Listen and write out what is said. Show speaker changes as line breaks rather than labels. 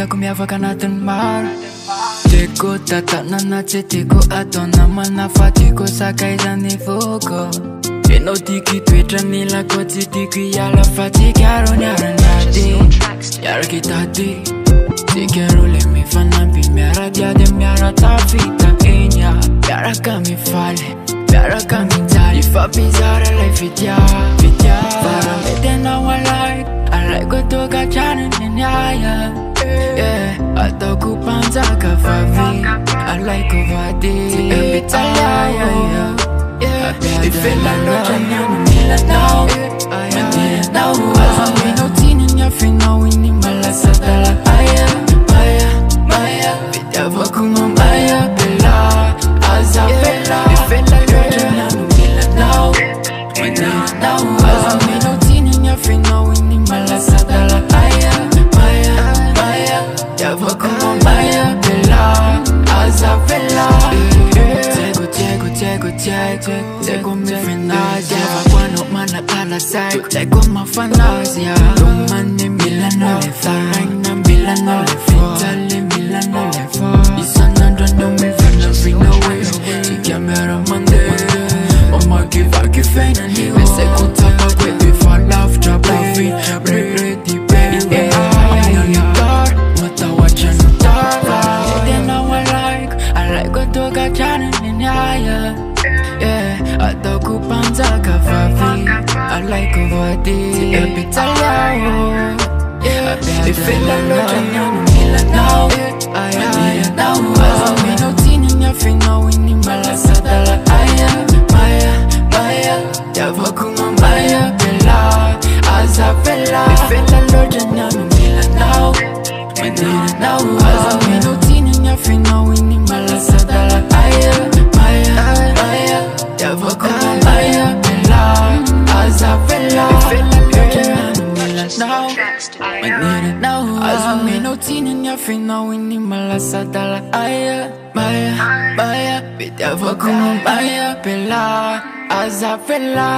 Ko miavaka anatin'ny maro Tiako tatanana tsy tiako atao namana fa tiako sakaizany voko Enao tiako itoetra milako tsy tiako hiala fa tikaro ny aranaty Iaraka itady Tikaro le mifanampy miara-diady miara-tafita eny Miaraka mifaly miaraka mijaly Ifampizara ilay fitya Fara mety anao alaiko tokatrano ny aya Ataoko panjaka vavy Alaiko vady Epitaya Ifela loatra nyano milanao Mandilanao Azaminao tiny nyafinao iny malasadala Maya Fitiavako mamaya bela Azavela Ifela loatra nyano milanao Mandilanao Azaminao tiny nyafinao iny malasadala Yavako mamaya bela Azavela Tego mi finazia Yavako mana pala psycho Tego ma fanazia Domani Milano le fa Reina Milano le fa Italy Milano le fa Isanandra no mi fanna away Chichiamera Monday Oh my give feina niyo Mese kutapa kwe before love drop Ready baby Ataoko panjaka vavy Alaiko vady Epitaliao Ifela loatra nyano milanao Mandilanao Azaminao tiny nyafinao iny malasadala Maya Yavako mamaya bela Azavela Ifela loatra nyano milanao Mandilanao Azaminao tiny nyafinao iny malasadala Yavako mamaya bela Azavela Ifela loatra nyano milanao Mandilanao Azaminao tiny nyafinao iny malasadala Maya Yavako mamaya bela Azavela